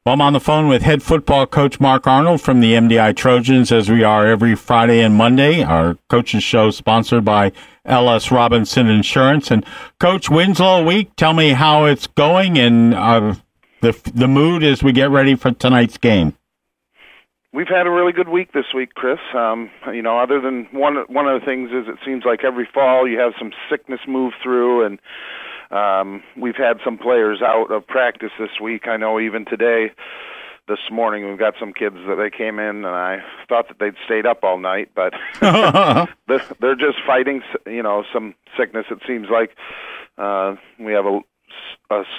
Well, I'm on the phone with head football coach Mark Arnold from the MDI Trojans, as we are every Friday and Monday. Our coaches show sponsored by LS Robinson Insurance. And Coach, Winslow week, tell me how it's going and the mood as we get ready for tonight's game. We've had a really good week this week, Chris. Other than one of the things is it seems like every fall you have some sickness move through, and we've had some players out of practice this week. I know even today, this morning, we've got some kids that they came in, and I thought that they'd stayed up all night, but they're just fighting, some sickness. It seems like we have a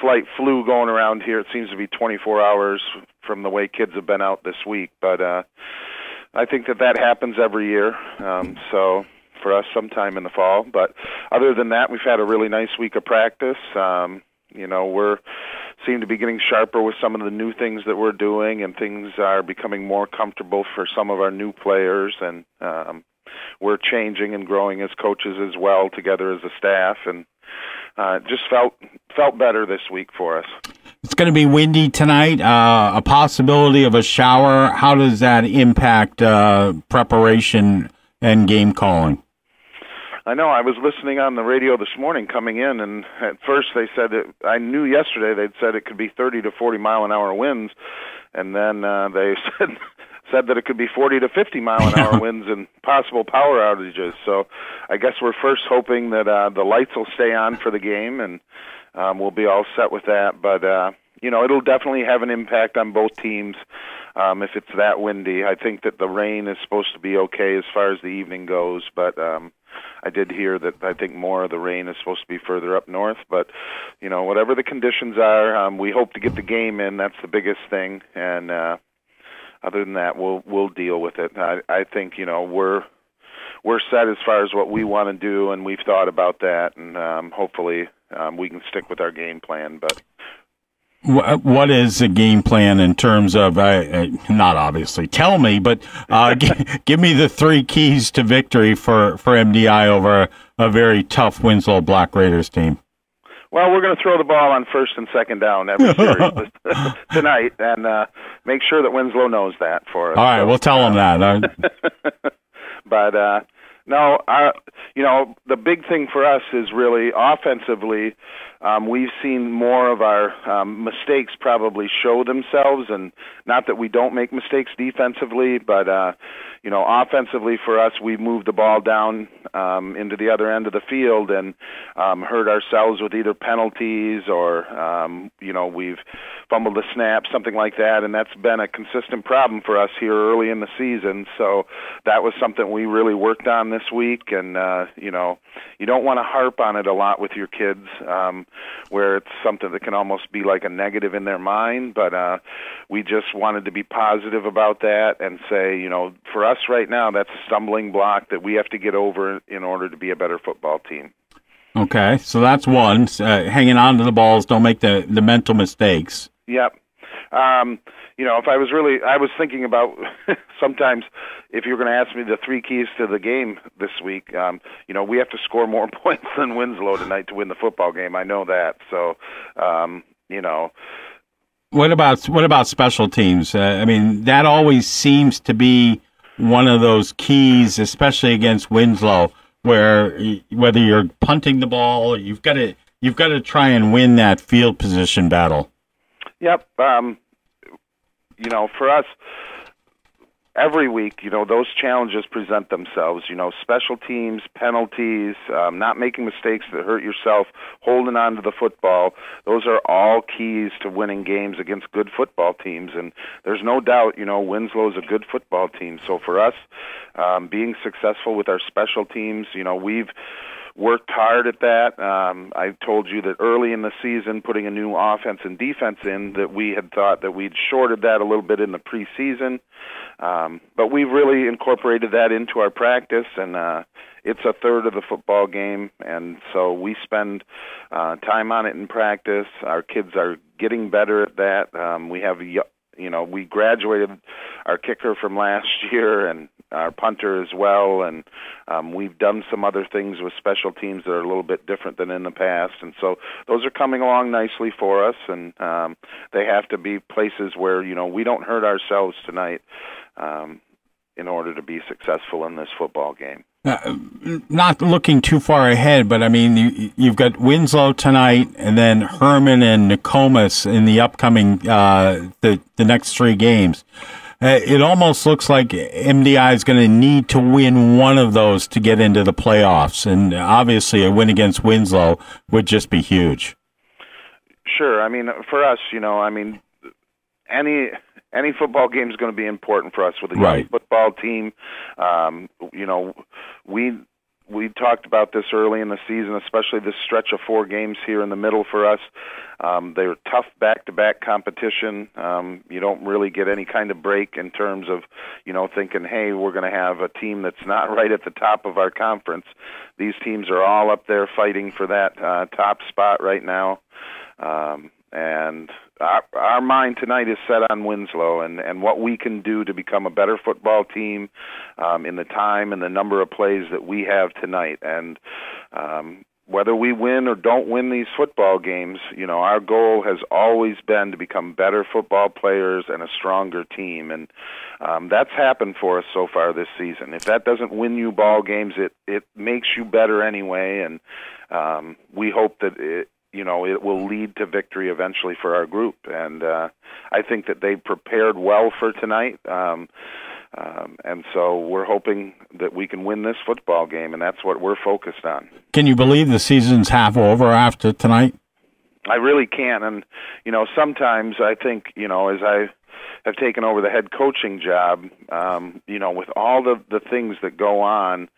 slight flu going around here. It seems to be 24 hours from the way kids have been out this week, but I think that happens every year. So for us sometime in the fall. But other than that, we've had a really nice week of practice. We're seem to be getting sharper with some of the new things that we're doing, and things are becoming more comfortable for some of our new players, and we're changing and growing as coaches as well together as a staff, and just felt better this week for us. It's going to be windy tonight, a possibility of a shower. How does that impact preparation and game calling? I know. I was listening on the radio this morning coming in, and at first they said I knew yesterday they'd said it could be 30 to 40 mile an hour winds, and then they said that it could be 40 to 50 mile an hour winds and possible power outages. So I guess we're first hoping that the lights will stay on for the game, and we'll be all set with that. But it'll definitely have an impact on both teams if it's that windy. I think that the rain is supposed to be okay as far as the evening goes, but I did hear that I think more of the rain is supposed to be further up north. But, whatever the conditions are, we hope to get the game in. That's the biggest thing. And other than that, we'll deal with it. I think, we're set as far as what we want to do, and we've thought about that. And hopefully we can stick with our game plan. But what is the game plan in terms of, not obviously tell me, but give me the three keys to victory for MDI over a very tough Winslow Black Raiders team? Well, we're going to throw the ball on first and second down every series tonight, and make sure that Winslow knows that for us. All right, we'll tell them that. But no, the big thing for us is really offensively. We've seen more of our mistakes probably show themselves, and not that we don't make mistakes defensively, but offensively for us, we've moved the ball down into the other end of the field and hurt ourselves with either penalties or we've fumbled a snap, something like that, and that's been a consistent problem for us here early in the season. So that was something we really worked on this week, and you don't want to harp on it a lot with your kids, where it's something that can almost be like a negative in their mind, but we just wanted to be positive about that and say, for us right now, that's a stumbling block that we have to get over in order to be a better football team. Okay, so that's one, hanging on to the balls, don't make the mental mistakes. Yep. If I was thinking about sometimes if you're going to ask me the three keys to the game this week, we have to score more points than Winslow tonight to win the football game. I know that. So, What about special teams? That always seems to be one of those keys, especially against Winslow, where whether you're punting the ball, you've got to try and win that field position battle. Yep. For us, every week, those challenges present themselves. Special teams, penalties, not making mistakes that hurt yourself, holding on to the football. Those are all keys to winning games against good football teams. And there's no doubt, Winslow is a good football team. So for us, being successful with our special teams, we've worked hard at that. I told you that early in the season, putting a new offense and defense in, that we had thought that we'd shorted that a little bit in the preseason. But we've really incorporated that into our practice, and it's a third of the football game, and so we spend time on it in practice. Our kids are getting better at that. We have, we graduated our kicker from last year and our punter as well, and We've done some other things with special teams that are a little bit different than in the past, and so those are coming along nicely for us, and they have to be places where, we don't hurt ourselves tonight in order to be successful in this football game. Not looking too far ahead, but I mean, you've got Winslow tonight, and then Herman and Nokomis in the upcoming the next 3 games. It almost looks like MDI is going to need to win one of those to get into the playoffs, and obviously a win against Winslow would just be huge. Sure. I mean, for us, any football game is going to be important for us with a young football team. We talked about this early in the season, especially this stretch of 4 games here in the middle for us. They're tough back-to-back competition. You don't really get any kind of break in terms of, thinking, hey, we're going to have a team that's not right at the top of our conference. These teams are all up there fighting for that top spot right now. And our mind tonight is set on Winslow and what we can do to become a better football team in the time and the number of plays that we have tonight. And whether we win or don't win these football games, our goal has always been to become better football players and a stronger team. And that's happened for us so far this season. If that doesn't win you ball games, it makes you better anyway. And we hope that it will lead to victory eventually for our group. And I think that they prepared well for tonight. And so we're hoping that we can win this football game, and that's what we're focused on. Can you believe the season's half over after tonight? I really can. And, sometimes I think, as I have taken over the head coaching job, with all the things that go on,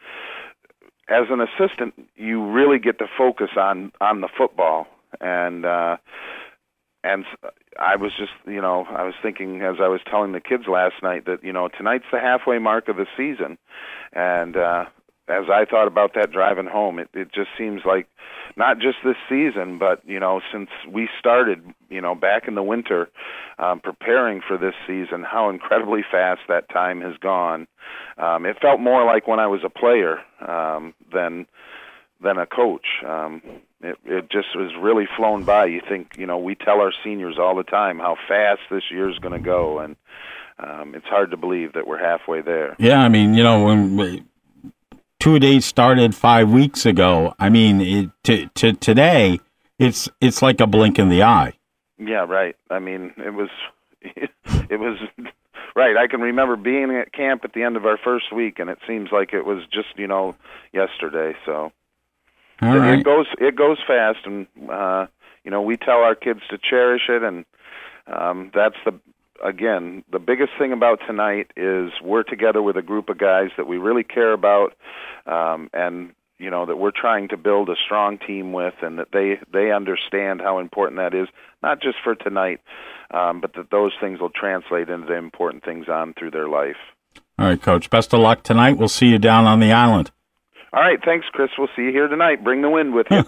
as an assistant, you really get to focus on the football, and I was just, I was thinking as I was telling the kids last night that, tonight's the halfway mark of the season, and as I thought about that driving home, it just seems like not just this season, but, since we started, back in the winter, preparing for this season, how incredibly fast that time has gone. It felt more like when I was a player than a coach. It just was really flown by. You think, we tell our seniors all the time how fast this year's going to go, and it's hard to believe that we're halfway there. Yeah, I mean, when 2 days started 5 weeks ago, I mean, to today, it's like a blink in the eye. Yeah, right. I mean, it was right. I can remember being at camp at the end of our first week, and it seems like it was just, yesterday. So right. It goes fast, and we tell our kids to cherish it, and that's the biggest thing about tonight is we're together with a group of guys that we really care about, and that we're trying to build a strong team with, and that they understand how important that is, not just for tonight, but that those things will translate into the important things on through their life. All right, Coach. Best of luck tonight. We'll see you down on the island. All right. Thanks, Chris. We'll see you here tonight. Bring the wind with you.